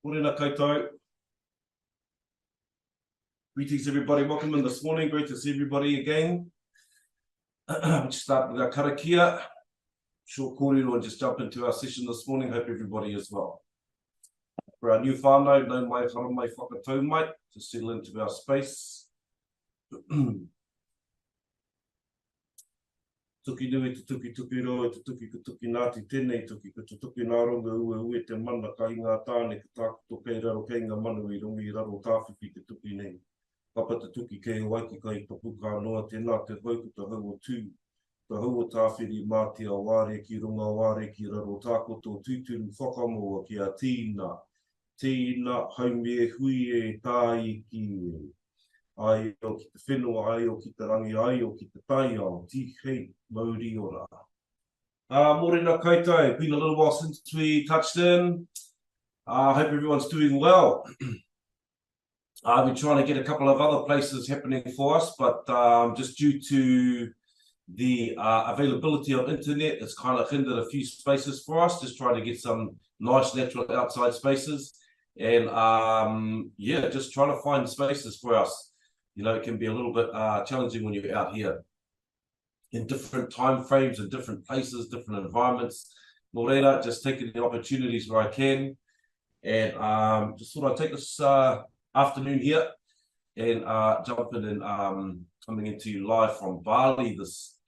Morena koutou. Greetings everybody, welcome in this morning, great to see everybody again. We'll just start with our karakia, short kōrero and just jump into our session this morning, hope everybody is well. For our new whānau, no mai whara mai whakatau mai, to settle into our space. Tuki nui te tuki tuki roa, te tuki ka tuki Ngāti tēnei tuki ka te tuki nā ronga ue te mana ka i ngā tāne ka tākuto kei raro kei ngā manu I rongi raro tāwhiwhi te tuki nei. Papa te tuki kei waiki kai ka puka noa tēnā te hauku te hau o tū. Te hau o tāwhiri mātia wāre ki runga wāre ki raro tākoto tūturu whakamoa ki a tīna. Tīna haumie hui e tāi ki e. Ai o ki te whenua, ai o ki te rangi, ai o ki te tai ao, tīhei mauri ora. Morena koutou, been a little while since we touched in. I hope everyone's doing well. I've been trying to get a couple of other places happening for us, but just due to the availability of internet, it's kind of hindered a few spaces for us, just trying to get some nice natural outside spaces. And yeah, just trying to find spaces for us. You know, it can be a little bit challenging when you're out here in different time frames and different places, different environments. Morena, just taking the opportunities where I can. And just thought I'd take this afternoon here and jump in and coming into you live from Bali this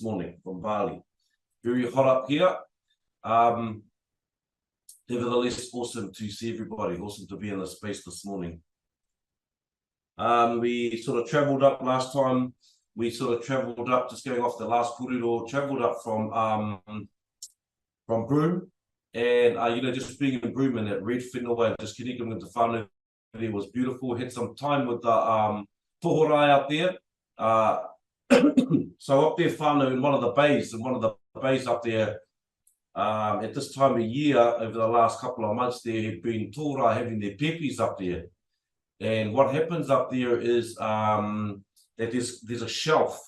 morning, from Bali. Very hot up here. Nevertheless, awesome to see everybody. Awesome to be in the space this morning. We sort of travelled up last time. We sort of travelled up, just going off the last kōrero, travelled up from Broome, and you know, just being in Broome and that red whenua and just connecting with the whānau there was beautiful. Had some time with the tohorai out there. So up there whānau in one of the bays up there, at this time of year, over the last couple of months, there have been tohorai having their pepis up there. And what happens up there is that there's a shelf.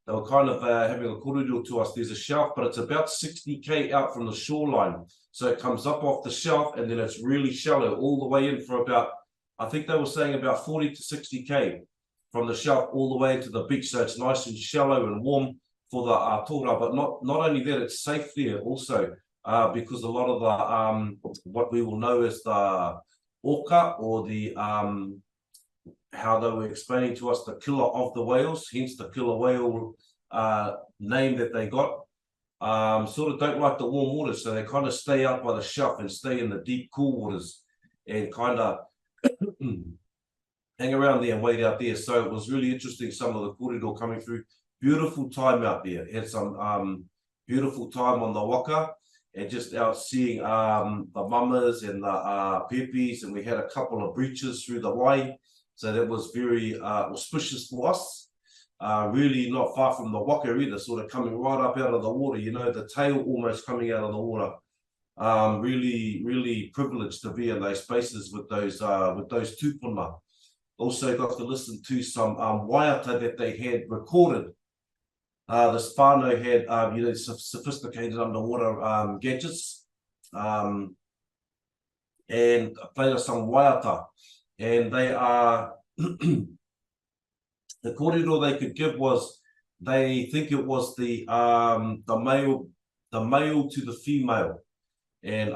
They were kind of having a kōrero to us. There's a shelf, but it's about 60k out from the shoreline. So it comes up off the shelf and then it's really shallow all the way in for about, I think they were saying about 40 to 60k from the shelf all the way into the beach. So it's nice and shallow and warm for the tōra. But not only that, it's safe there also because a lot of the, what we will know as the orca, or the how they were explaining to us, the killer of the whales, hence the killer whale name that they got, sort of don't like the warm waters, so they kind of stay out by the shelf and stay in the deep cool waters and kind of hang around there and wait out there. So it was really interesting, some of the kōrero coming through. Beautiful time out there. Had some beautiful time on the waka and just out seeing the mamas and the pepis, and we had a couple of breaches through the wai, so that was very auspicious for us. Really not far from the waka either, sort of coming right up out of the water, you know, the tail almost coming out of the water. Really privileged to be in those spaces with those tūpuna. Also got to listen to some waiata that they had recorded. This whānau had, you know, sophisticated underwater gadgets, and played us some waiata. And they are, the kōrero they could give was, they think it was the male to the female, and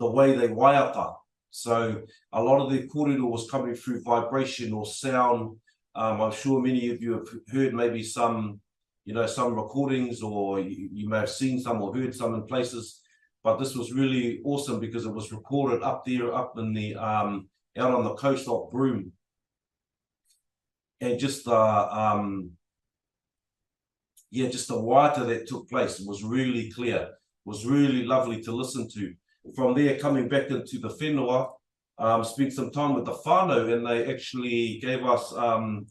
the way they waiata. So a lot of the kōrero was coming through vibration or sound. I'm sure many of you have heard maybe some, you know, some recordings, or you may have seen some or heard some in places, but this was really awesome because it was recorded up there, up in the, out on the coast of Broome. And just the, yeah, just the waiata that took place was really clear, was really lovely to listen to. From there, coming back into the whenua, spent some time with the whānau, and they actually gave us, it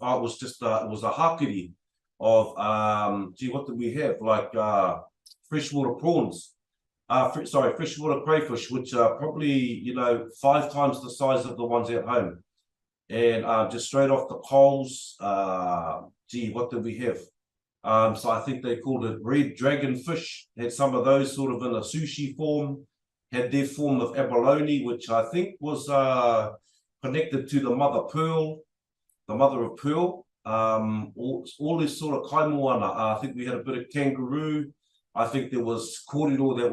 was just, it was a hakiri of, gee, what did we have? Like freshwater prawns, freshwater crayfish, which are probably, you know, 5 times the size of the ones at home. And just straight off the coals, gee, what did we have? So I think they called it red dragon fish, had some of those sort of in a sushi form. had their form of abalone, which I think was connected to the mother pearl, the mother of pearl. All this sort of kaimoana. I think we had a bit of kangaroo. I think there was kōrero, there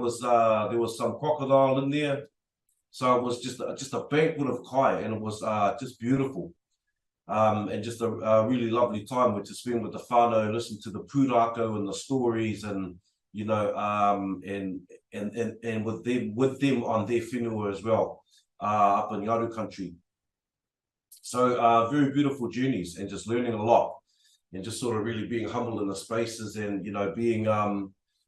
was some crocodile in there. So it was just a banquet of kai, and it was just beautiful. And just a really lovely time to spend with the whānau, listen to the pūrākau and the stories, and you know, and with them on their whenua as well, up in Ngāru country. So very beautiful journeys, and just learning a lot, and just sort of really being humble in the spaces, and you know, being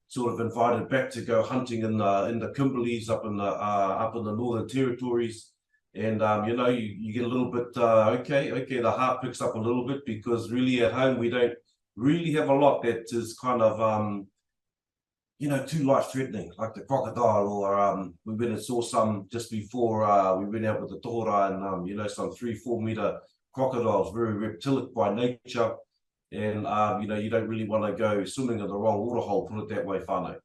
sort of invited back to go hunting in the Kimberleys up in the Northern Territories. And you know, you get a little bit okay, the heart picks up a little bit, because really at home we don't really have a lot that is kind of you know, too life-threatening, like the crocodile, or we went and saw some just before we went out with the tohara, and you know, some 3-4 meter crocodiles, very reptilic by nature, and you know, you don't really want to go swimming in the wrong waterhole, put it that way, whānau.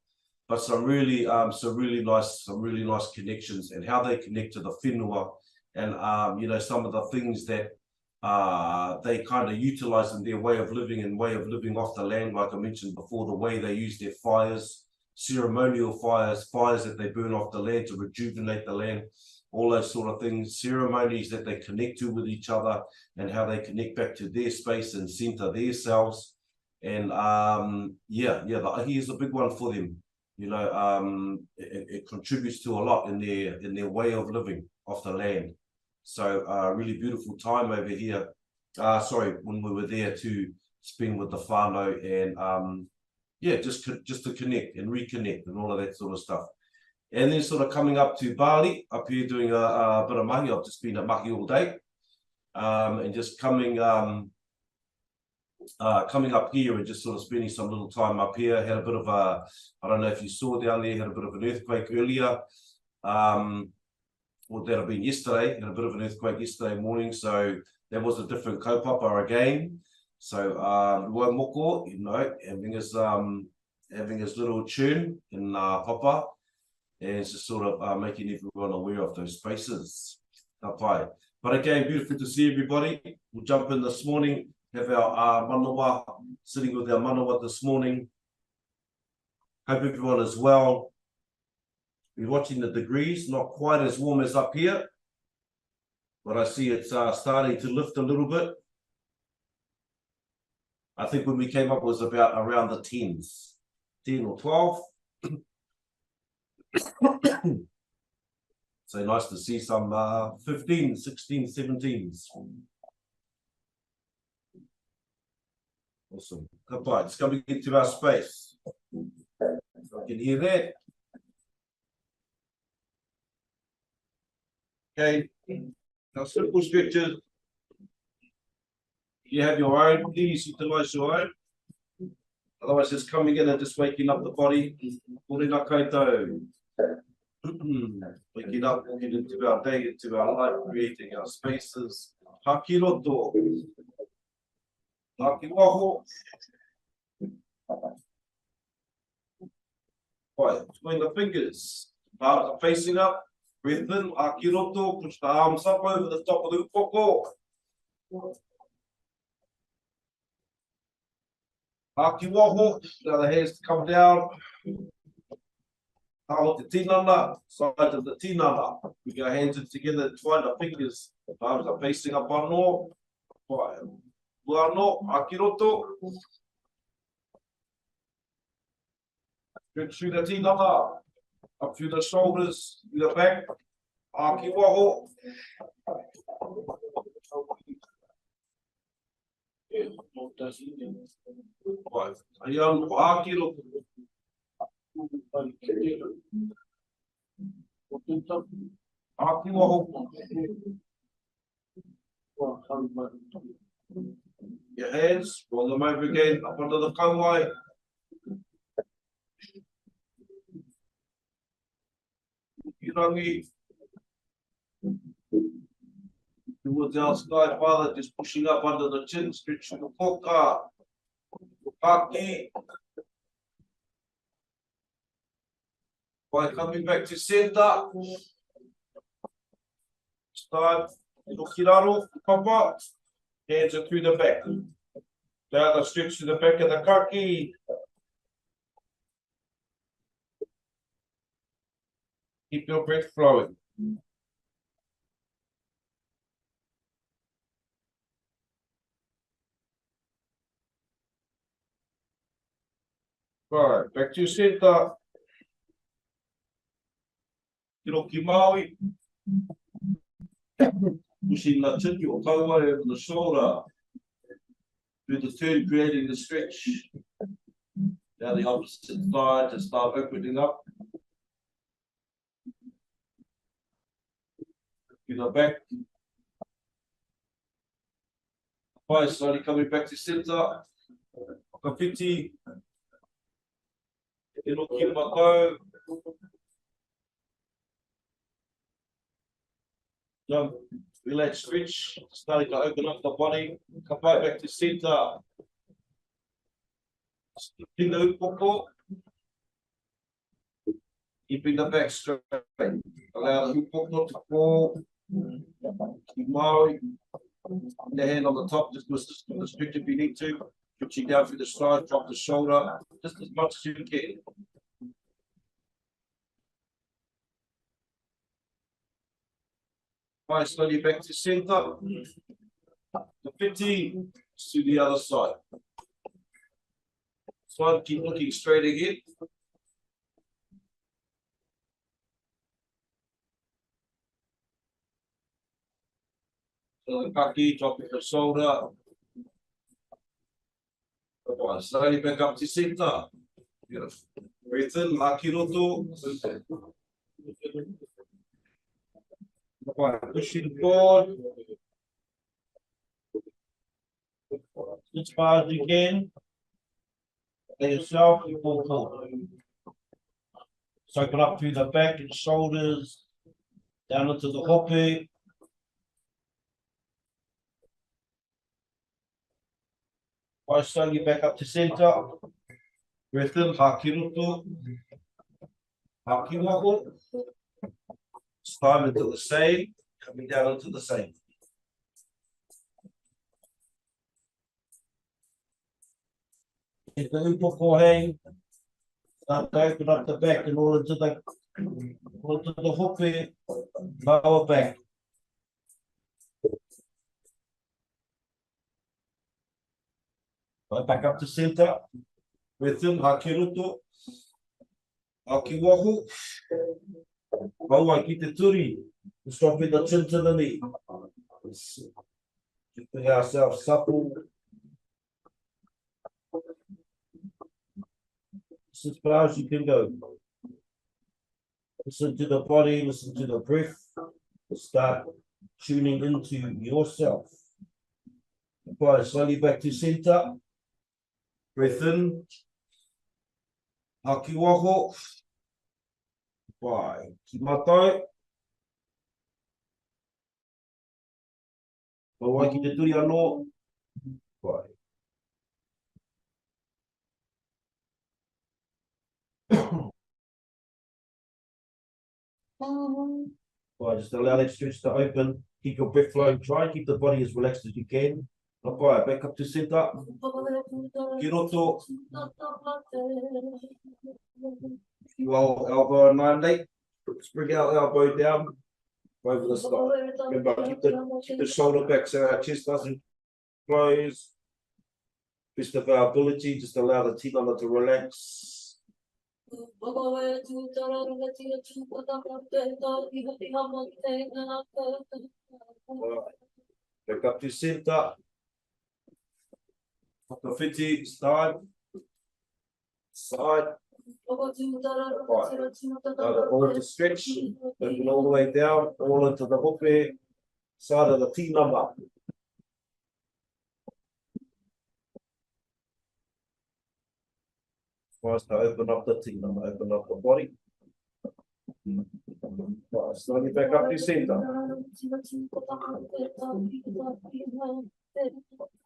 But some really nice connections, and how they connect to the whenua, and you know, some of the things that they kind of utilize in their way of living, and way of living off the land, like I mentioned before, the way they use their fires, ceremonial fires that they burn off the land to rejuvenate the land, all those sort of things, ceremonies that they connect to with each other, and how they connect back to their space and center their selves. And yeah, the ahi is a big one for them. You know, it contributes to a lot in their way of living off the land. So really beautiful time over here. Sorry, when we were there to spend with the whānau, and yeah, just to connect and reconnect and all of that sort of stuff. And then sort of coming up to Bali, up here doing a bit of mahi. I've just been at mahi all day, and just coming up here and just sort of spending some little time up here. Had a bit of a, I don't know if you saw down there, had a bit of an earthquake earlier. Well, that had been yesterday, had a bit of an earthquake yesterday morning, so that was a different kaupapa again. So Waimoko, you know, having his little tune in papa, and just sort of making everyone aware of those spaces. But again, beautiful to see everybody. We'll jump in this morning, have our manawa, sitting with our manawa this morning. Hope everyone is well. We're watching the degrees, not quite as warm as up here, but I see it's starting to lift a little bit. I think when we came up it was about around the 10s, 10 or 12. So nice to see some 15, 16, 17s. Awesome. Goodbye. Just coming into our space. I can hear that. Okay, now simple scriptures. You have your own, please utilize your own. Otherwise, just coming in and just waking up the body. Morena koutou. Waking up, walking into our day, into our life, creating our spaces. Haki roto. Haki waho. Right, between the fingers. Palms are facing up. Breathe in, haki roto, push the arms up over the top of the upoko. Haki waho, now the hands to come down. Now the tinana, side of the tinana. We go hands in together, twine the fingers. Arms are facing up whānau. Whānau, haki roto. Stretch through the tinana. Up through the shoulders, through the back. Haki waho. Right. Ayan, haki roto. Haki waho. Your hands, roll them over again, up under the kauai. Rangi towards our sky, Father, just pushing up under the chin, stretching the poka, haki. By coming back to centre. Start. Kiraro, papa. Hands are through the back. Down the stretch to the back of the kaki. Keep your breath flowing. Right, back to centre. Kiro ki Maui. Pushing the tiki or kaua over the shoulder. Do the turn, creating the stretch. Now the opposite side to start opening up. To the back. By slowly coming back to centre. Kapiti. Kiro ki Ngākau. Jump, relax, stretch, starting to open up the body. Come right back to centre. Keeping the upoko. Keeping the back straight. Allow the upoko to fall. Keep Maori. The hand on the top, just the stretch if you need to. Pushing down through the side, drop the shoulder, just as much as you can. Right, slowly back to centre. The 15 to the other side. So keep looking straight ahead. So the kaki, dropping the shoulder. Right, slowly back up to centre. Beautiful. Breathe in, maki roto. Pushing forward. As far as you can. Let yourself pull forward. Soak it up through the back and shoulders. Down into the hope. By slowly back up to centre. Breath in, haki roto. Haki wako. Time into the same, coming down into the same. If the upoko hang, start to open up the back and all into the hope, lower back. Right back up to centre. Within haki roto. Haki wahu. Maua ki te turi, stopping the chin to the knee. Keeping ourselves supple. As far as you can go. Listen to the body, listen to the breath. Start tuning into yourself. Apply slowly back to centre. Breath in. Haki waho. Vai, ki matai. Maua ki te turi anō. Vai. Vai, just allow that stretch to open. Keep your breath flowing. Try and keep the body as relaxed as you can. Vai, back up to centre. Ki roto. Well, elbow and mandate. Bring our elbow down over the side. Remember, keep the shoulder back so our chest doesn't close. Best of our ability, just allow the tinana to relax. Back up to centre. The 50 side. Side. Right. All to stretch, open all the way down, all into the hope side of the tinana. Tries to open up the tinana, open up the body. Right, slowly back up to centre.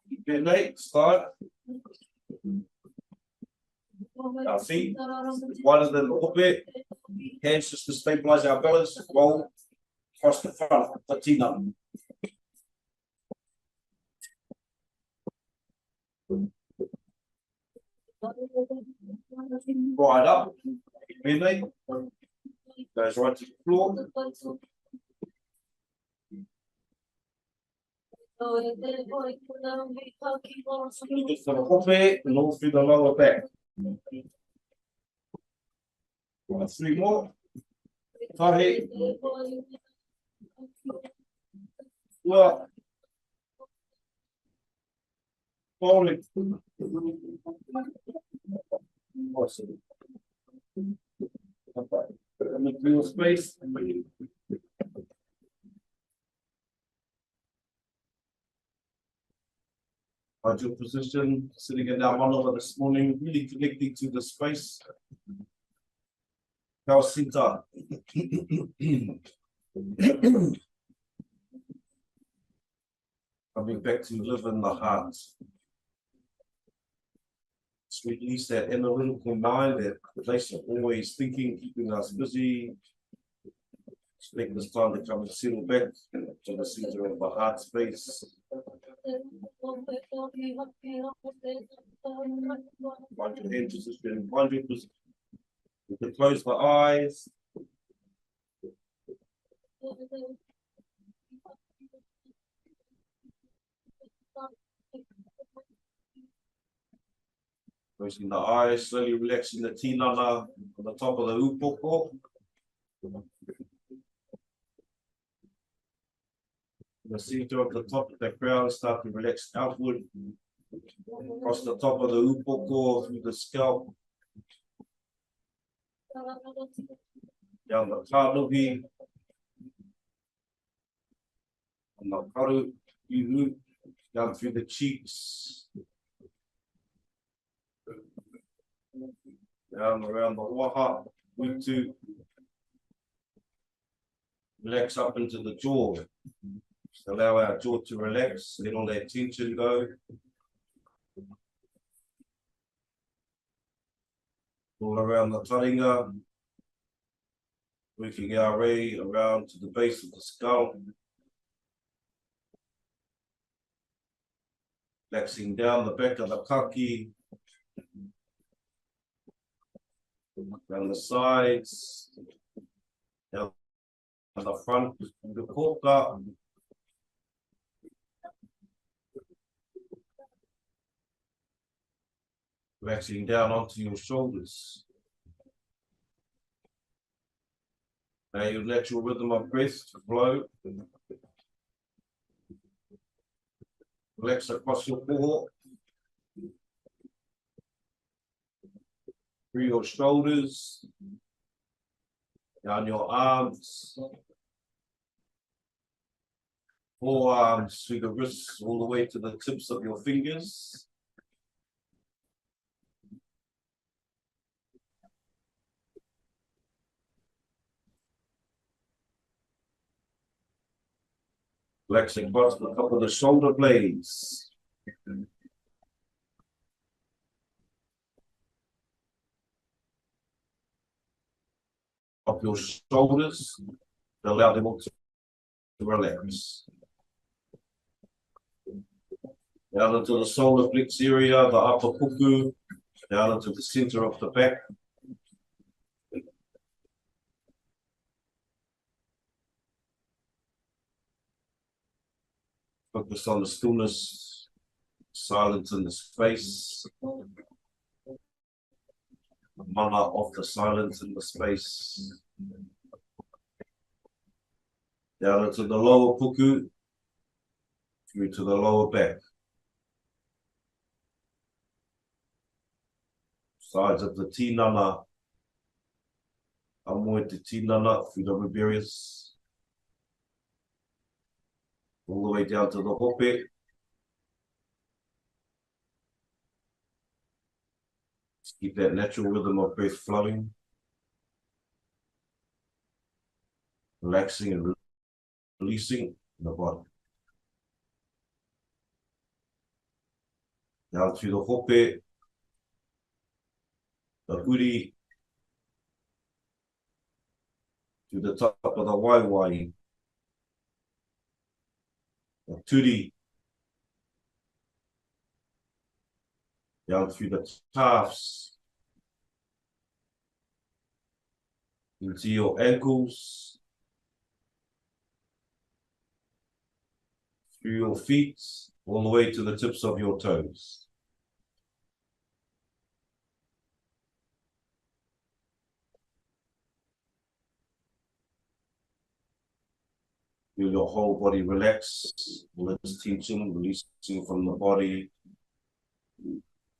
Keep your neck, start. Our feet, wider than the hope. Hands just to stabilize our balance. Roll across the front. The tinana. Right up. Belly. Goes right to the floor. Good for the hope and all through the lower back. Right, 3 more. Tahi. Well. Falling. Awesome. Feel space. Ideal position, sitting in our monologue this morning, really connecting to the space. How Sinta. Coming back to live in the heart. To release that analytical mind, that place of always thinking, keeping us busy. Take this time to come and settle back to the center of the heart space. Find your hand position, 100%. You can close the eyes. Closing the eyes, slowly relaxing the tinana on the top of the upoko. The center of the top of the crown start to relax outward. Across the top of the upoko, through the scalp. Down the kānohi. On the karu, ihu, down through the cheeks. Down around the waha, utu. Relax up into the jaw. Just allow our jaw to relax, let all that tension go. All around the taringa. Working our way around to the base of the skull. Relaxing down the back of the kaki. Down the sides. Down the front of the koka. Relaxing down onto your shoulders. Now your natural rhythm of breath to flow. Relax across your core. Through your shoulders. Down your arms. Forearms through the wrists all the way to the tips of your fingers. Relaxing across the top of the shoulder blades. Up your shoulders, to allow them all to relax. Down into the solar plexus area, the upper puku, down into the center of the back. Focus on the stillness, silence in the space. Mana of the silence in the space. Down into the lower puku, through to the lower back. Sides of the tinana. Amoe te tinana through the riberius. All the way down to the hope. Just keep that natural rhythm of breath flowing. Relaxing and releasing the body. Down through the hope, the uri, to the top of the waiwai, the turi, down through the calves, into your ankles, through your feet, all the way to the tips of your toes. Feel your whole body relax, all this tension releasing from the body.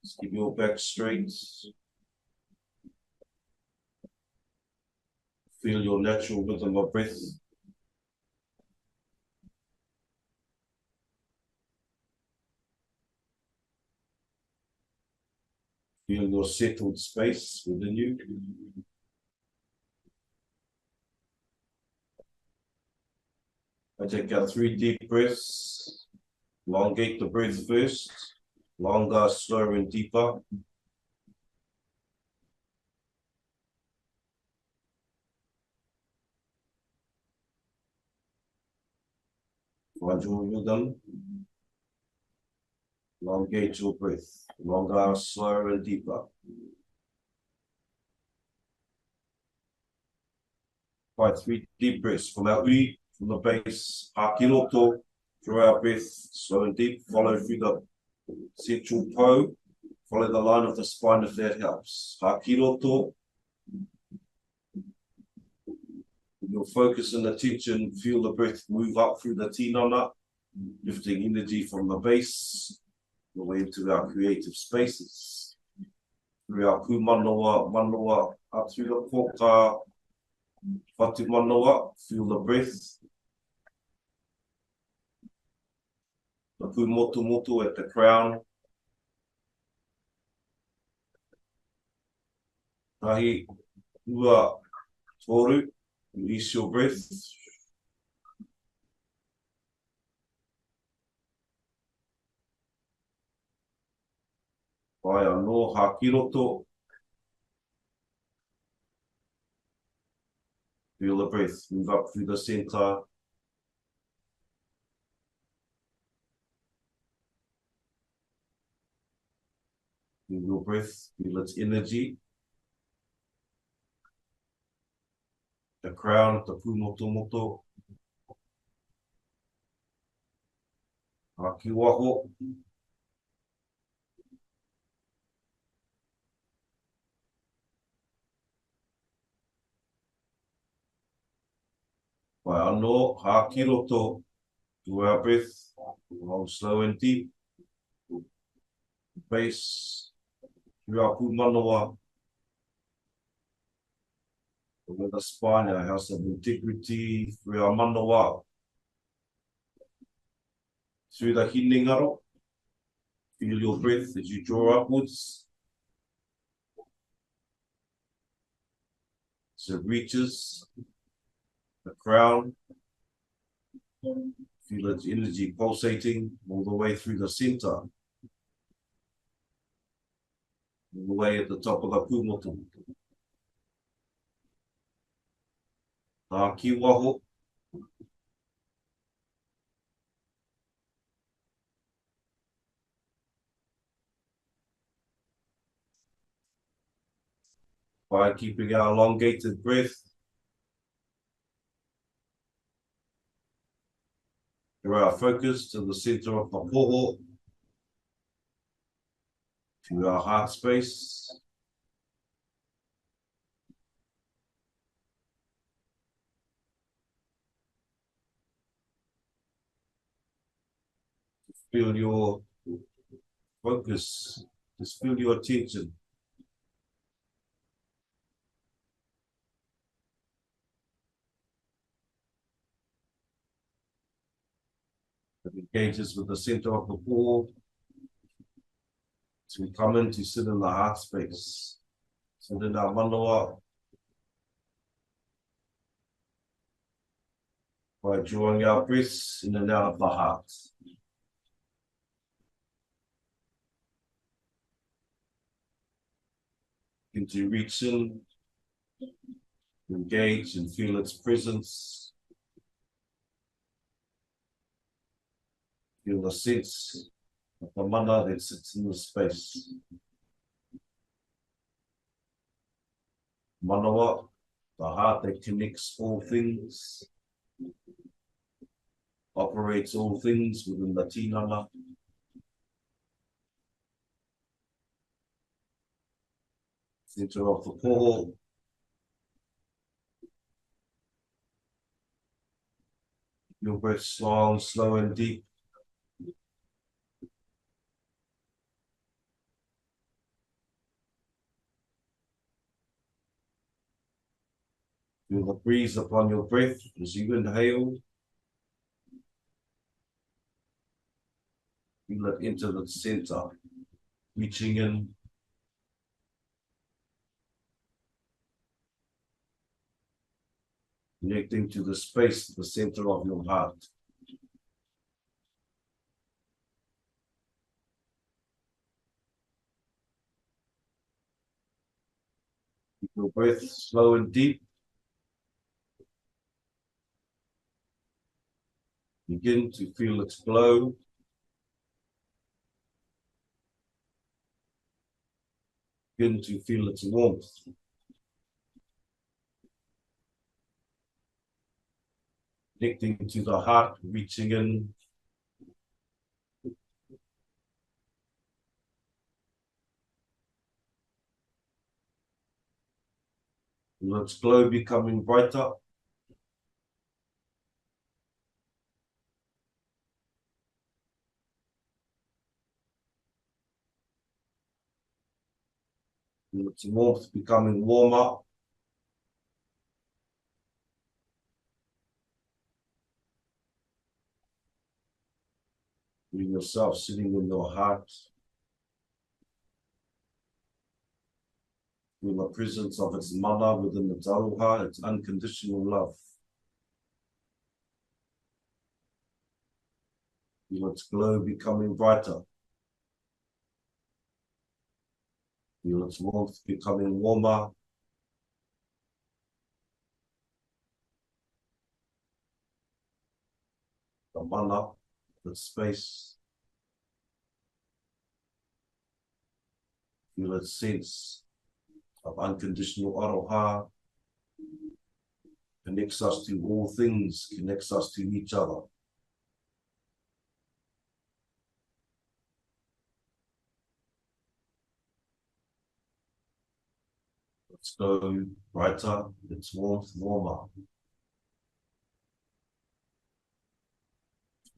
Just keep your back straight. Feel your natural rhythm of breath. Feel your settled space within you. I take out 3 deep breaths. Elongate the breath first. Longer, slower, and deeper. Find your rhythm. Elongate your breath. Longer, slower, and deeper. 3 deep breaths from our ui, from the base. Hakiroto. Draw our breath slow and deep. Follow through the central toe. Follow the line of the spine if that helps. Hakiroto. Your focus and attention, feel the breath move up through the tinana, lifting energy from the base, all the way into our creative spaces. Through our manoa, up through the poka, whatu manoa, feel the breath. The moto at the crown. Tahi, ua, toru, release your breath. Vai anō, hakiroto. Feel the breath move up through the center. Feel your breath, feel its energy. The crown, the moto. Haki waho. Vai anō, hakiroto. Do our breath, long, slow and deep. Base, through our manoa. Over the spine, our house of integrity, through our manoa. Through the Hinengaro. Feel your breath as you draw upwards. So it reaches the crown. Feel its energy pulsating all the way through the center. All the way at the top of the pumotu. Ki waho. By keeping our elongated breath. Draw our focus to the center of the poho. To our heart space. Feel your focus, just feel your attention. It engages with the center of the poho. So we come in to sit in the heart space. Sit in our manoa. By drawing our breaths in and out of the heart. Into reach in, Engage and feel its presence. Feel the sense of the mana that sits in the space. Manawa, the heart that connects all things, operates all things within the tinana. Center of the poho. Your breath long, slow and deep. Feel the breeze upon your breath as you inhale. Feel it enter the center, reaching in. Connecting to the space, the center of your heart. Keep your breath slow and deep. Begin to feel its flow. Begin to feel its warmth. Connecting to the heart, reaching in. Feel its glow becoming brighter. Feel its warmth becoming warmer. Feel yourself sitting in your heart. Feel the presence of its mana within its aroha, its unconditional love. Feel its glow becoming brighter. Feel its warmth becoming warmer. The mana, the space. Feel its sense of unconditional aroha. Connects us to all things, connects us to each other. Let's go brighter, its warmth warmer.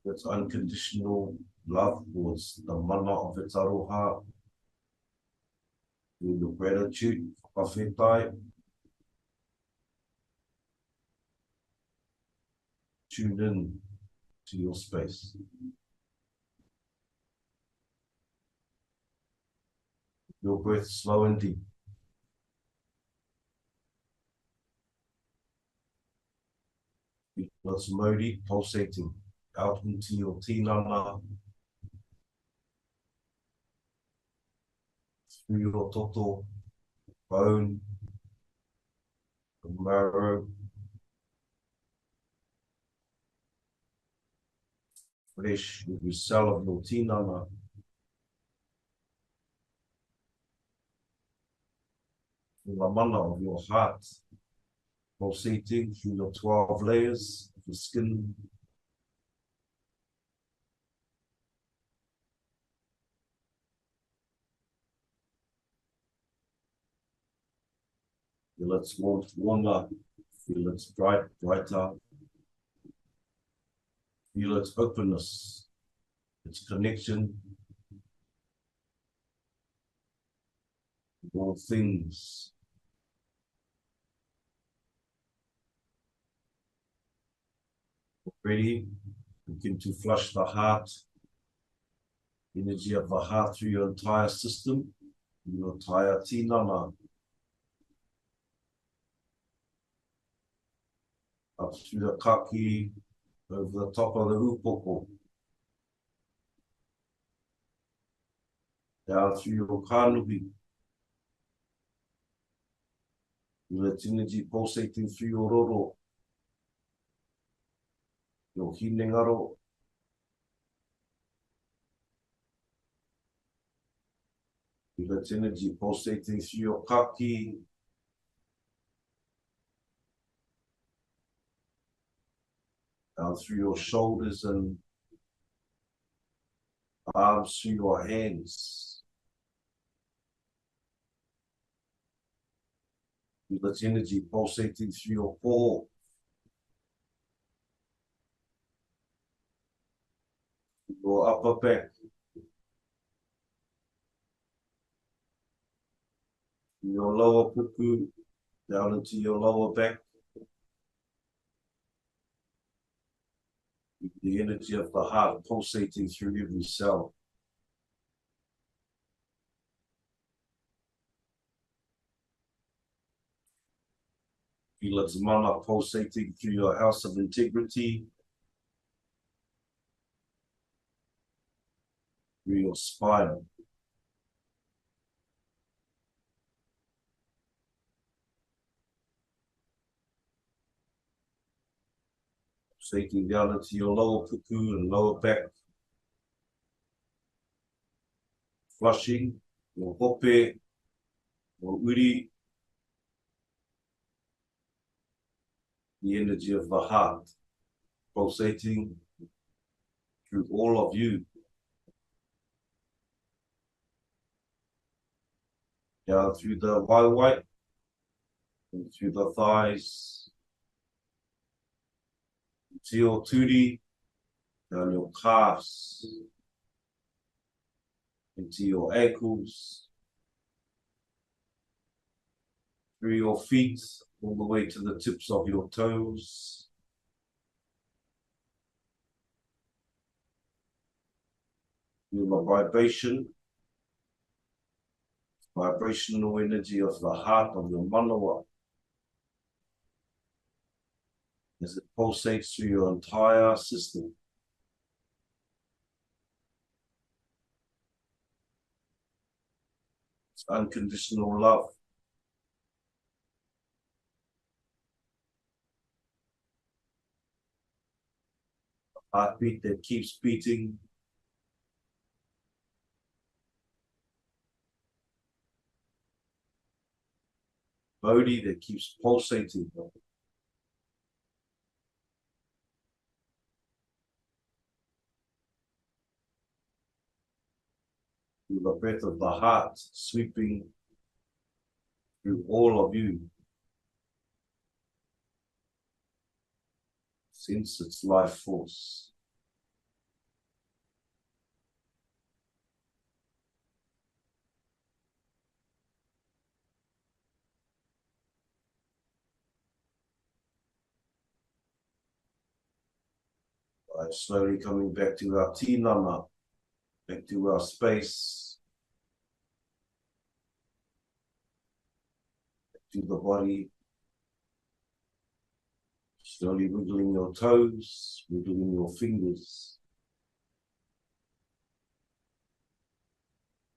Its unconditional love towards the mana of its aroha. Feel your gratitude, whakawhetai. Tune in to your space. Your breath slow and deep. Feel its modi pulsating out into your tinana, through your toto, bone, the marrow, flesh, every cell of your tinana. Feel the mana of your heart pulsating through your 12 layers of the skin. Feel its warmth warmer, feel its brighter. Feel its openness, its connection with all things. Ready? Begin to flush the heart, energy of the heart through your entire system, your entire tinana. Up through the kaki, over the top of the upoko. Down through your kanuhi. Feel that energy pulsating through your roro, your Hinengaro. Feel that energy pulsating through your kaki, down through your shoulders and arms, through your hands. Feel that energy pulsating through your core, your upper back, your lower puku, down into your lower back. The energy of the heart pulsating through every cell. Feel its mana pulsating through your house of integrity, through your spine. Pulsating down into your lower puku and lower back. Flushing your hope, your uri, the energy of the heart pulsating through all of you. Down through the waiwai, and through the thighs, to your turi, down your calves, into your ankles, through your feet, all the way to the tips of your toes. Feel the vibration, vibrational energy of the heart of your manawa, as it pulsates through your entire system. It's unconditional love. A heartbeat that keeps beating. Body that keeps pulsating. Feel the breath of the heart sweeping through all of you. Sense its life force. Right, slowly coming back to our tinana, back to our space, back to the body. Slowly wiggling your toes, wiggling your fingers.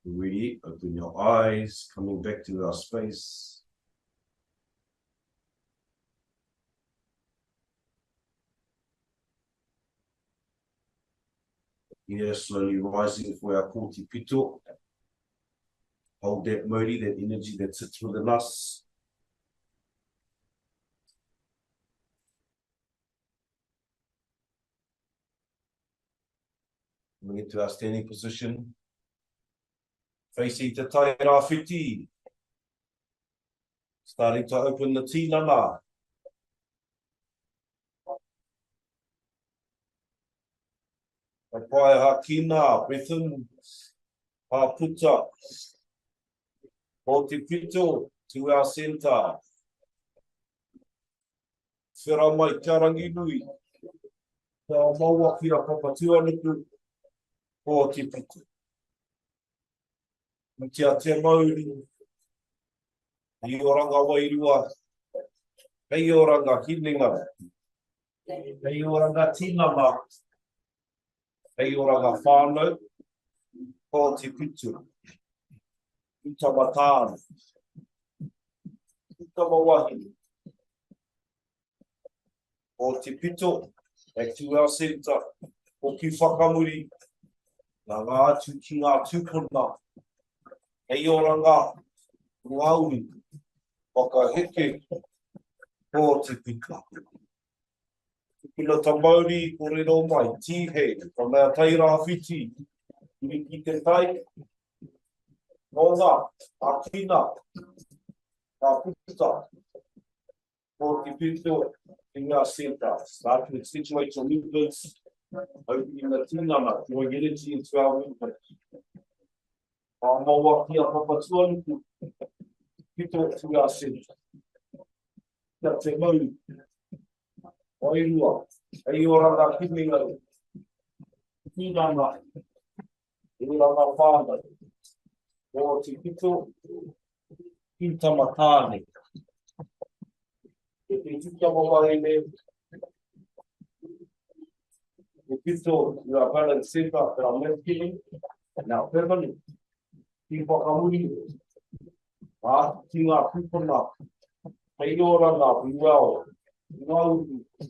Ready, open your eyes, coming back to our space. Here, slowly rising for our kōti pito. Hold that modi, that energy that sits within us. Coming into our standing position. Facing te tai rā whiti. Starting to open the tinana. Pai hā kina, breath in, hā puta. Kōti pito to our centre. Whira mai karangi nui. Tā maua ki a papatua nuku. Kōti pito. Mutia te mauri. I oranga Wairua. Hei oranga Hinengaro. Hei oranga Tinana. Hei oranga Whānau. Kōti pito. Utamatāna. Tamawahi. O te pito, e tu ao senta, o ki whakamuri, na ngā atu ki ngā tūpuna, hei oranga, ngāuri, whakaheke, o te pika. Tupuna ta Māori, kōrero mai, tihe, ka mea taira whiti, iri ki te tai, nōnga, a kina, a puta, o te pito, in ngā senta, starting to situate your movements, opening the tinana, drawing energy into our movements. Maua kia papatuanu, pito to our senta. Kia te mau, Wairua, hei oranga Hinengaro, Tinana, oranga Whānau, o te pito, ki tamatāne. E te tukia mawahine, e pito, you are balance center, but I'm not killing, and our family, ki whakamuri, ki ngā pūpuna, hei oranga, be well, ngau,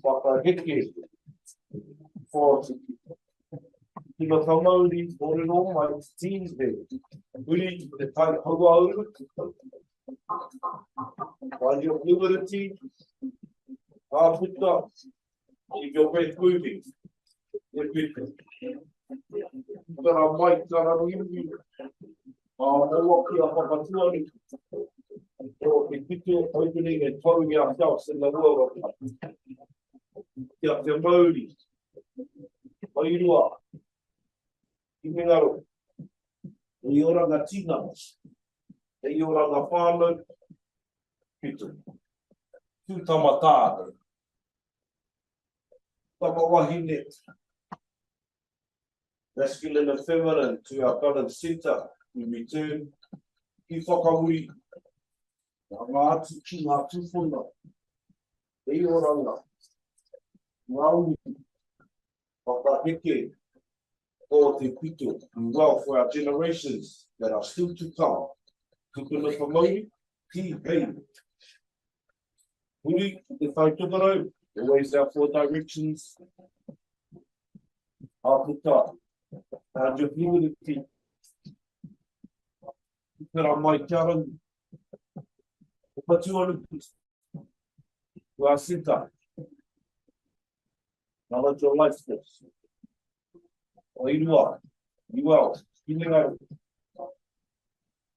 whakaheke, for te Tina Tamauri, kōrero mai, teams there, uri, te tai haua auru, while your fluidity, puta, if your breath moving, you're good. But I might tell you, walk here for a tour, opening and following ourselves in the world of the Māori, Wairua, Hinengaro, e oranga tina, e oranga Whānau, pito. Tu tamatāne. Tamawahine. Masculine and feminine to our balance center. We return. Ki whakamuri. Ngā atu ki ngā tūwhuna. E oranga. Ngāui. Whakaheke. O te pito. And well for our generations that are still to come. Tupuna ka Māori. Ki hei. Uri, te whaitokaro, always our four directions. Aputa, and your fluidity. Pera mai tiaran. Patuanu, to our center. Knowledge your life steps. Wairua, you out, Hinengaro.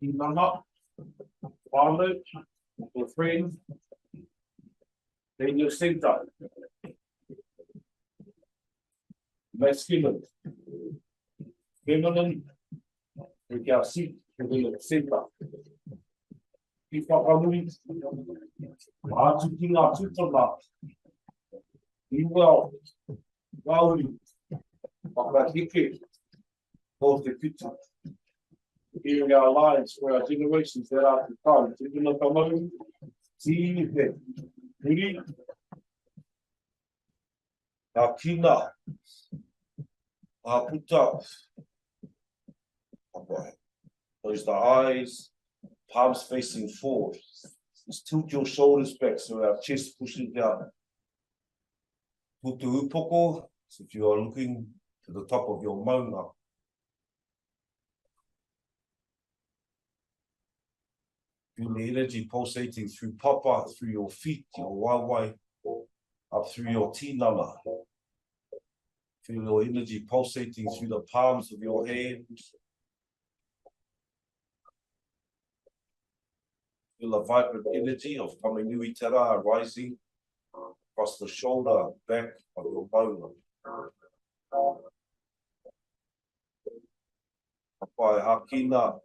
Tinana, Whānau, your friends. Then your center. Masculine. Feminine. We can see the center. If I come in, I'm taking out to the left. You will. Maori. Whakaheke. Of the picture. Healing our lives for our generations that are to come. Taking up a moment. See it. Uri, ngā kina, ngā puta, close the eyes, palms facing forward. Just tilt your shoulders back so our chest pushes down. Putu upoko, so if you are looking to the top of your maunga. Feel the energy pulsating through papa, through your feet, your waiwai, up through your tinana. Feel your energy pulsating through the palms of your hands. Feel the vibrant energy of Kaminui Tera rising across the shoulder, back of your maunga. Papai hakina.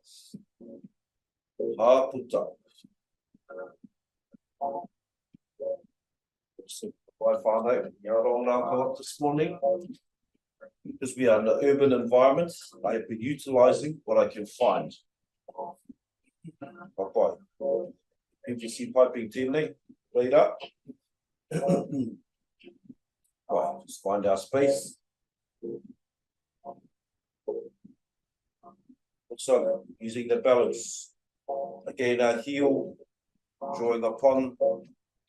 Puta. Whānau, Ngākau this morning. Because we are in an urban environment, I have been utilising what I can find. Papai. PVC piping tēnei, laid up. Right, just find our space. So, using the balance. Again, our heel drawing upon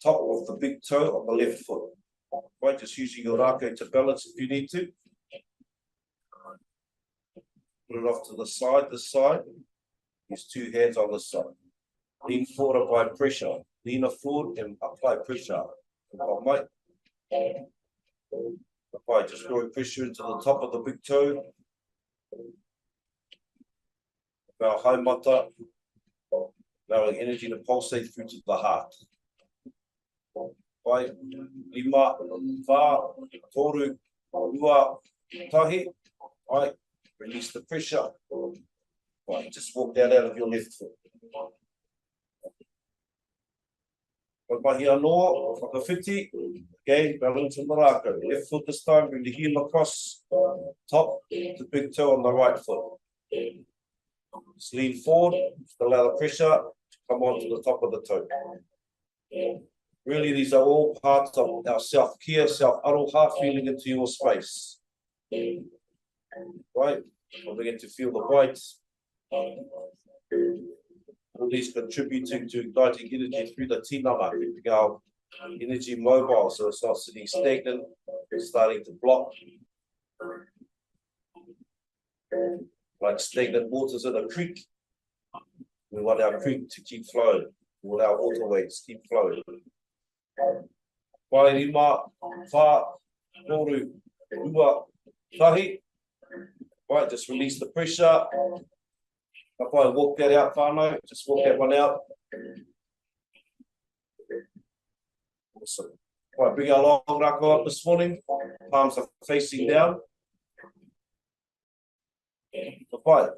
top of the big toe on the left foot. Right, just using your rākau to balance if you need to. Put it off to the side, this side. Use two hands on this side. Lean forward, apply pressure. Lean forward and apply pressure. Apply, just drawing pressure into the top of the big toe. Now, high mata. Allowing energy to pulsate through to the heart. Pai, lima, whā, toru, ua, tahi. Pai, release the pressure. Pai, just walk that out of your left foot. Mahi Hā, whakawhiti. Again, balance in the rākau. Left foot this time, bring the heel across, top, the big toe on the right foot. Just lean forward, just allow the pressure to come onto the top of the toe. Really, these are all parts of our self-care, self-aroha, feeling into your space. Right? We'll begin to feel the bites. All these contributing to igniting energy through the tinana, keeping our energy mobile, so it's not sitting stagnant, it's starting to block. Like stagnant waters in a creek. We want our creek to keep flowing. We want our waterways keep flowing. Pai rima, whā, toru, ua, tahi. Right, just release the pressure. Pai, walk that out, Whānau. Just walk that one out. Awesome. Right, bring our long rākau up this morning. Palms are facing down. Pai,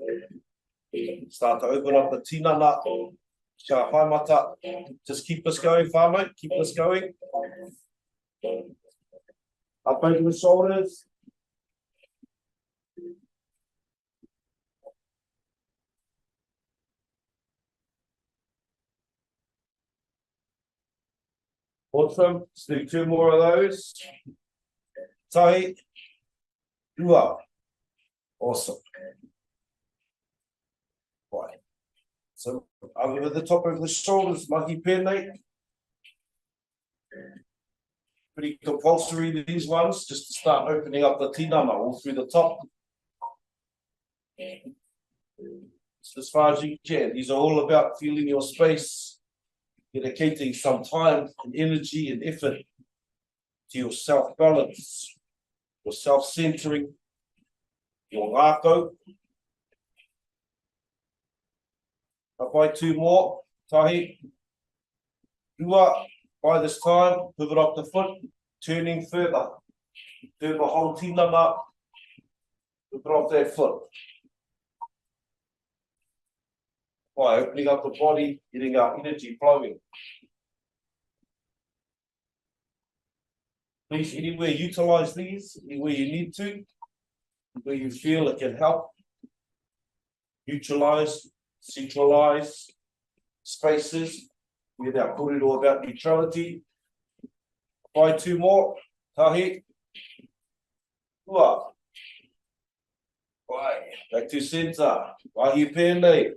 start to open up the tinana. Kia hai mata. Just keep this going, Whānau. Keep this going. Up over the shoulders. Awesome. Let's do two more of those. Tahi. Ua. Awesome. Right. So over the top of the shoulders, mahi pēnei. Pretty compulsory, these ones, just to start opening up the tinana all through the top. So as far as you can. These are all about feeling your space, dedicating some time and energy and effort to your self-balance, your self-centering, your rākau. Pai, two more. Tahi. Ua. By this time, pivot off the foot, turning further. Turn the whole tinana, pivot off that foot. By opening up the body, getting our energy flowing. Please, anywhere, utilize these, anywhere you need to, where you feel it can help. Neutralize, centralize spaces. With our kōrero about neutrality. Pai, two more. Tahi. Ua. Pai, back to centre. Mahi pēnei.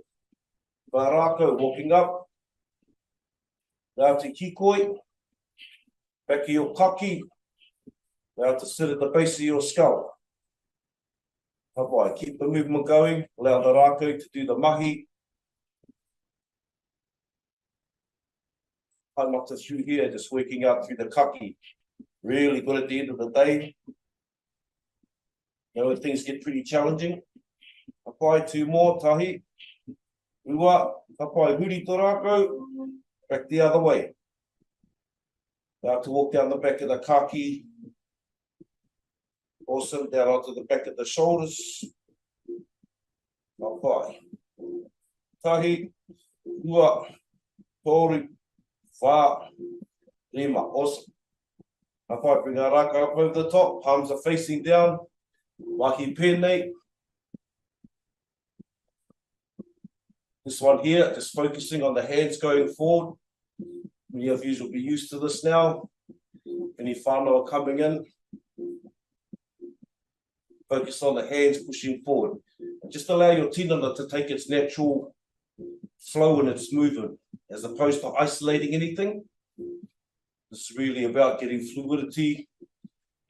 Mahi Rākau, walking up. Now to kikoi. Back of your kaki. Now to sit at the base of your skull. Pai, keep the movement going. Allow the Rākau to do the mahi. I'm not just through here, just working out through the kaki. Really good at the end of the day. You know, when things get pretty challenging. Apply two more, tahi. Ua, apply huri to rākau. Back the other way. Now to walk down the back of the kaki. Awesome, down onto the back of the shoulders. Apply. Tahi. Ua, toru. Whā, rima, awesome. Pai, bring our rākau up over the top, palms are facing down. Mahi pēnei. This one here, just focusing on the hands going forward. Many of you will be used to this now. Any whānau are coming in. Focus on the hands pushing forward. And just allow your tinana to take its natural flow and its movement. as opposed to isolating anything. This is really about getting fluidity,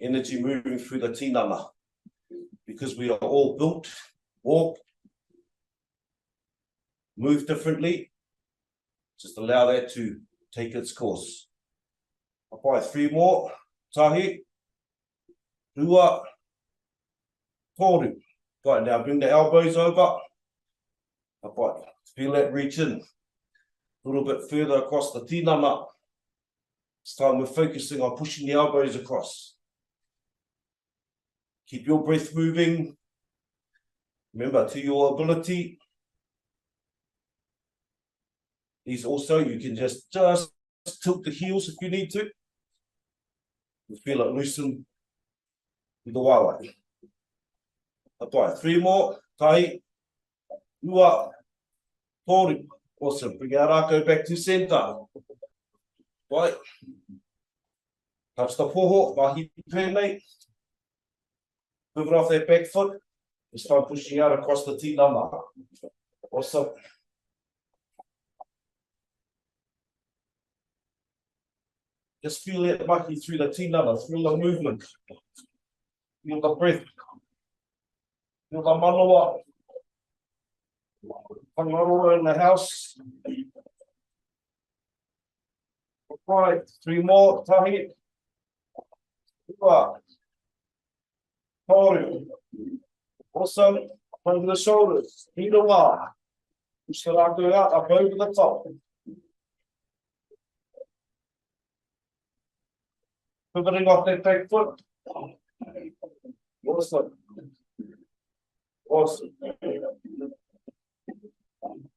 energy moving through the tinana, because we are all built, walk, move differently. Just allow that to take its course. Apply 3 more. Tahi, rua, toru. Right, now bring the elbows over. Apply. Feel that reach in a little bit further across the tinana. This time we're focusing on pushing the elbows across. Keep your breath moving. Remember, to your ability. These also, you can just tilt the heels if you need to. You feel it loosen with the waiwai. Apply 3 more. Tai, rua, toru. Awesome. Bring our rākau back to centre. Right. Touch the poho, mahi pēnei. Move it off that back foot. This time pushing out across the tinana. Awesome. Just feel that mahi through the tinana, feel the movement, feel the breath, feel the manawa. Whānau in the house. 5, 3 more, tahi. Rua, toru. Awesome, under the shoulders, hinawa. Push the rākau out, up over the top. Pivoting off that back foot. Awesome. Awesome.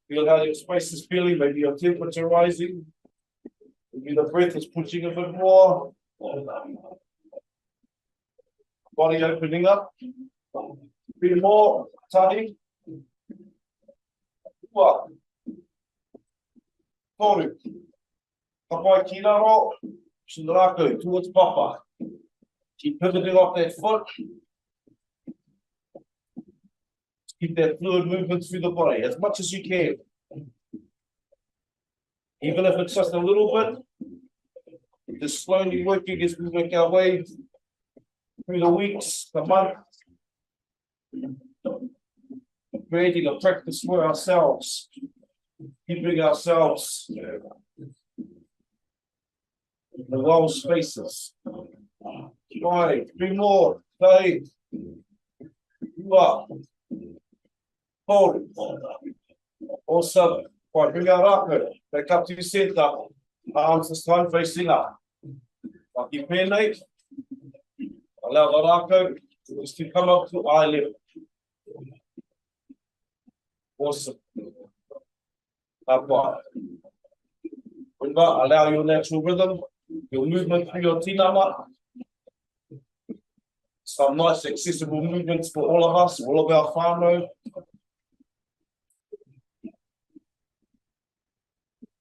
Feel how your space is feeling, maybe your temperature rising. Maybe the breath is pushing a bit more. Body opening up. 3 more. Tahi. Rua. Toru. Kapai kiraro. Rākau towards papa. Keep pivoting off that foot. Keep that fluid movement through the body as much as you can. Even if it's just a little bit, just slowly working as we work our way through the weeks, the month, creating a practice for ourselves, keeping ourselves in the well spaces. 5, 3 more. Tai, rua, toru. Awesome. Right, bring our rākau back up to centre. Arms this time facing up. Mahi pēnei. Allow the rākau just to come up to eye level. Awesome. Apply. Remember, allow your natural rhythm, your movement through your tinana. Some nice accessible movements for all of us, all of our whānau.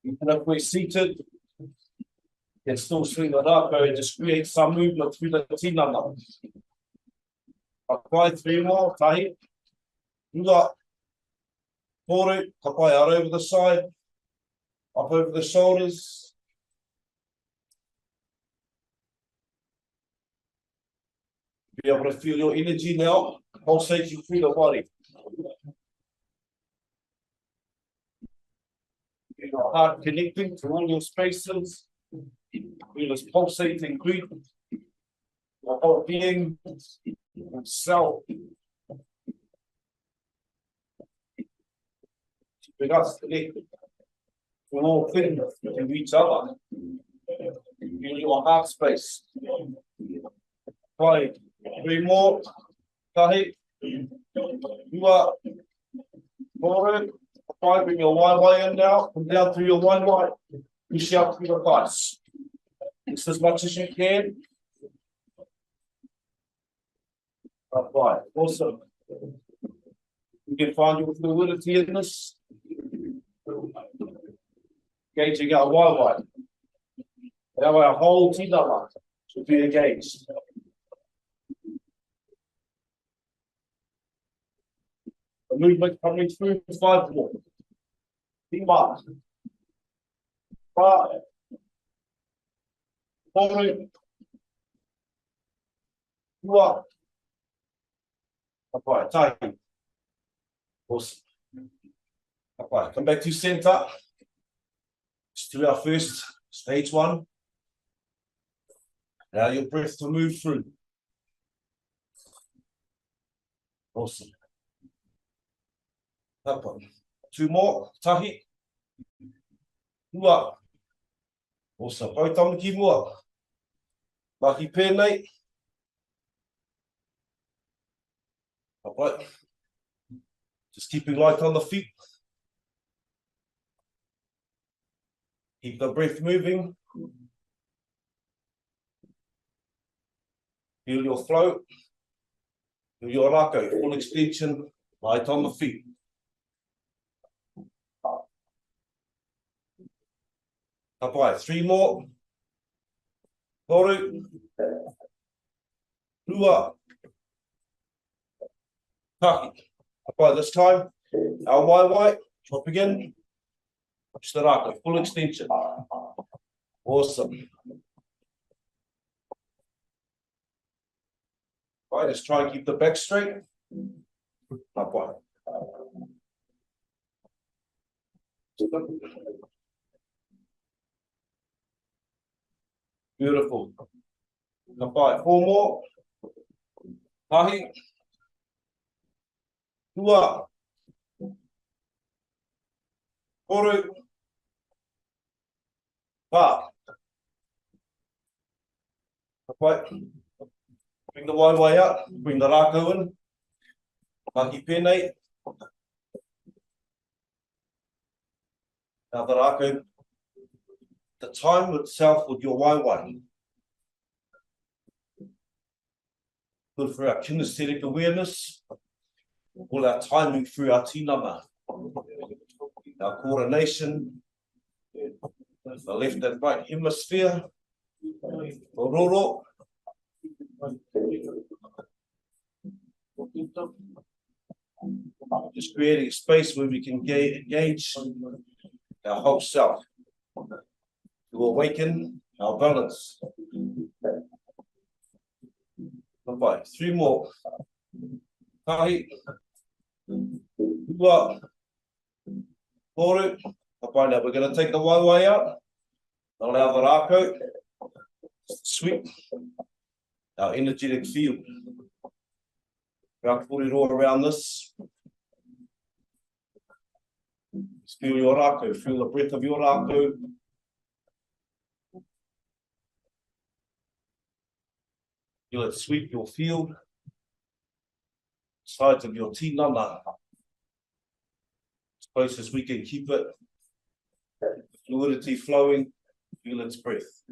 Even if we're seated, you can still swing the rākau and just create some movement through the tinana. Apply 3 more. Tahi. Rua. Toru. Kapai out over the side. Up over the shoulders. Be able to feel your energy now pulsating through the body. Feel your heart connecting to all your spaces. Feel this pulsating breath. Your whole being, self. Keeping us connected to all things, to each other. Feel your heart space. 5, 3 more. Tahi. Rua. Toru. 5, bring your waiwai in now. Come down through your waiwai. Push out through the thighs. Just as much as you can. Apply. Awesome. You can find your fluidity in this. Engaging our waiwai. Now our whole tinana should be engaged. The movement coming through 5 more. Tima. Wā. Hōru. Wā. Apai, tahi. Awesome. Apai, come back to center. Let's do our first stage one. Allow your breath to move through. Awesome. Apai. Two more. Tahi. Ua. Awesome. Pautamu ki mua. Mahi pēnei. Apai. Just keeping light on the feet. Keep the breath moving. Feel your flow. Feel your rākau, full extension, light on the feet. Apai, three more. Toru. Ua. Tahi. Apai, this time, our waiwai, chop again. Just the rākau, full extension. Awesome. Right, let's try and keep the back straight. Apai. Beautiful. Apai, four more. Tahi. Ua. Toru. Wā. Apai. Bring the waiwai out, bring the rākau in. Mahi pēnei. Now the rākau, the time itself with your waiwai. Good for our kinesthetic awareness. All our timing through our tinana. Our coordination. The left and right hemisphere. Ororo. Just creating a space where we can engage our whole self to awaken our balance. Bye. Three more. Tahi. Ua. Toru. Bye. Now we're going to take the waiwai out. Allow the rākau sweep our energetic field. Put it all around this. Just feel your rākau, feel the breath of your rākau. Feel it sweep your field. Sides of your tinana. As close as we can keep it. Fluidity flowing, feel its breath.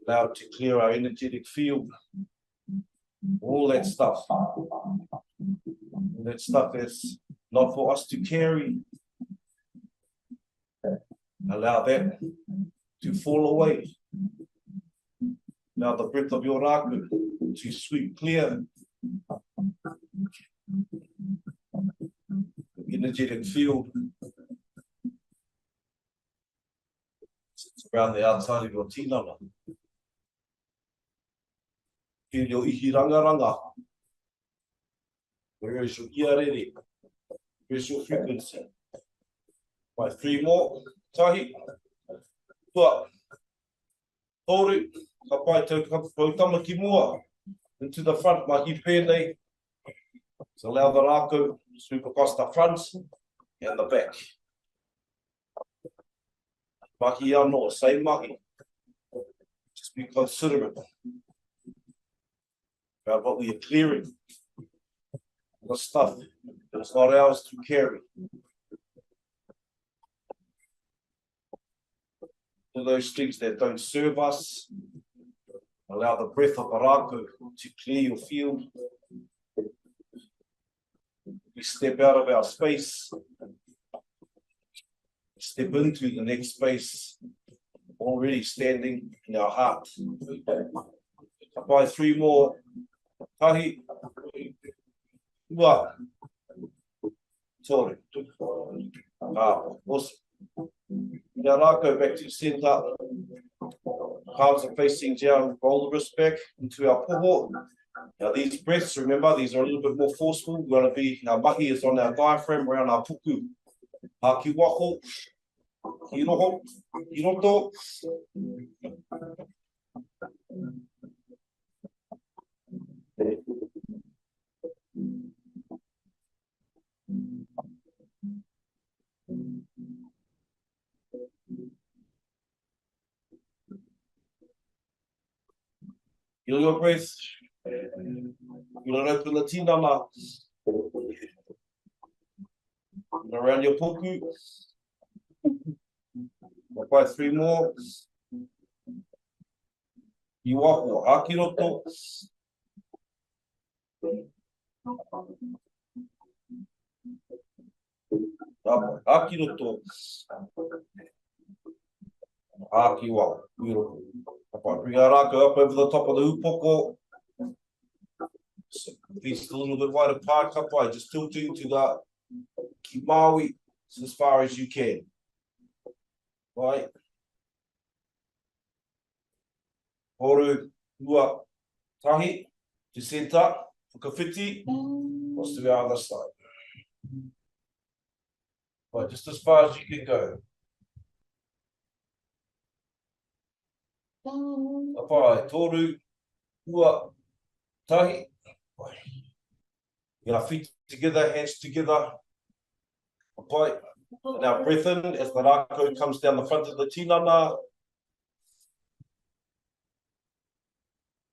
Allow it to clear our energetic field. All that stuff. That stuff is not for us to carry. Allow that to fall away. Allow the breath of your rākau to sweep clear. The energetic field sits around the outside of your tinana. Feel your ihi ranga. Where is your iarere? Where is your frequency? By three more. Tahi. Ua. Toru. Kapai tau kautama ki mua. Into the front, mahi pēnei. So allow the rākau to sweep across the front and the back. Mahi anō, say mahi. Just be considerate about what we are clearing. The stuff that's not ours to carry. For those things that don't serve us, allow the breath of the rākau to clear your field. We step out of our space, step into the next space, already standing in our heart. By three more. Tahi. Ua. Toru. Awesome. Now, Rākau, back to centre. Palms are facing down, roll the wrist back into our poho. Now, these breaths, remember, these are a little bit more forceful. We're going to be, our mahi is on our diaphragm around our puku. Ki waho, ki roho, ki roto. Feel your breath. Feel it open the tinana. Around your puku. About 3 more. Iwaho, akiroto. Akiroto. Akiwa. Beautiful. Bring our Rākau up over the top of the upoko. Feet a little bit wide apart, kapai, just tilting to the kimaui as far as you can. Right. Horu, ua, tahi, to centre, whakawhiti, what's to the other side. Right, just as far as you can go. Apai, toru, ua, tahi. Our feet together, hands together. Apai. Now breath in as the Rākau comes down the front of the tinana.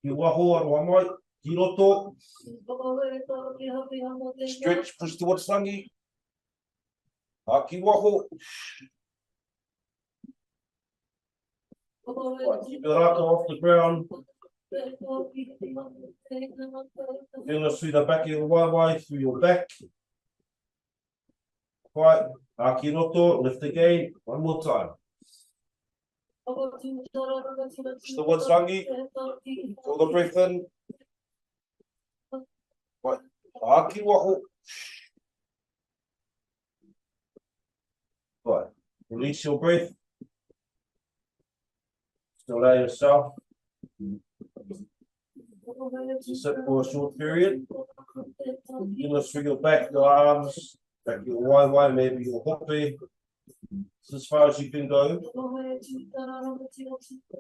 Ki waho aroa mai, ki roto. Stretch, push towards rangi. Ki waho. Keep the Rākau off the ground. Feel us through the back of your waiwai, through your back. Right, ki roto, lift again, one more time. Push towards rangi. Feel the breath in. Right, ki waho. Right, release your breath. Still allow yourself to sit for a short period. Feel us through your back, your arms, back your waiwai, maybe your hope. As far as you can go.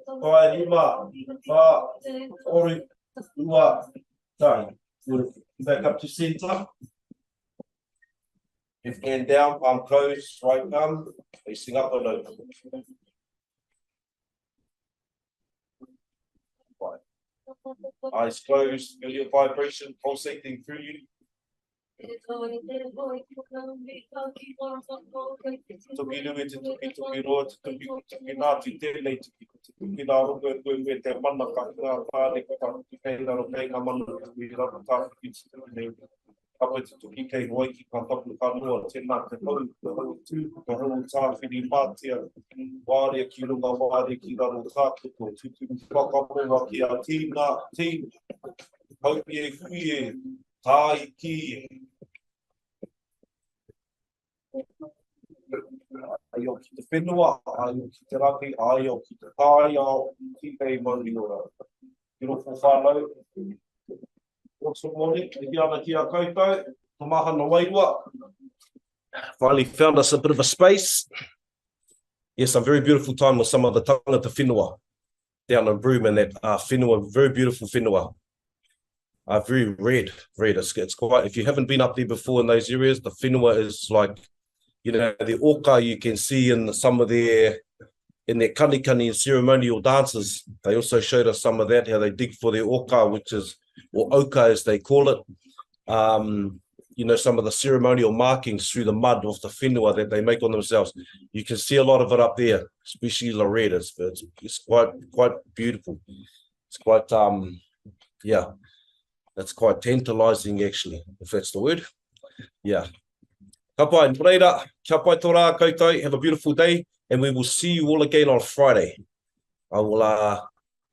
Right, ima, pa, ori, ua, tahi. Back up to centre. Left hand down, palm closed, right palm, facing up and open. Right. Eyes closed, feel your vibration pulsating through you. Tuki nui te tuki roa, te tuki nā ti tēnei, tuki nā rongo e koe te mana ka ngā tāne, ka kei ngaro kei ngā mana, tuki rana tāne ki te tuki nei. Kapai te tuki kei roi ki ka tapu ka noa, tēnā te hau tū, ka hau tāwhiri mātia, wārea ki runga, wārea ki raro tātuko, tutu whakamoa ki a tīna, haupi e kui e, tāi ki e. Aio ki te whenua, aio ki te raki, aio ki te tāi, ao ki kei mauri ora. Ki roko whānau. Awesome morning, ki ana ki a koutou, to mahana Wairua. Finally found us a bit of a space. Yes, a very beautiful time with some of the tangata whenua down in Broome, and that whenua, very beautiful whenua. Very red. It's quite, if you haven't been up there before in those areas, the whenua is like, you know, the oka you can see in some of their, in their kanikani and ceremonial dances. They also showed us some of that, how they dig for their oka, which is, or oka as they call it. You know, some of the ceremonial markings through the mud of the whenua that they make on themselves. You can see a lot of it up there, especially the red. It's quite beautiful. It's quite, yeah, that's quite tantalizing actually, if that's the word. Yeah. Ka pai, reira, kia pai tō rā koutou, have a beautiful day, and we will see you all again on Friday. I will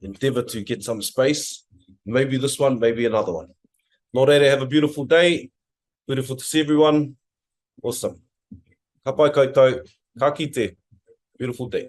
endeavour to get some space, maybe this one, maybe another one. Nō reira, have a beautiful day, beautiful to see everyone, awesome. Ka pai koutou, ka kite. Beautiful day.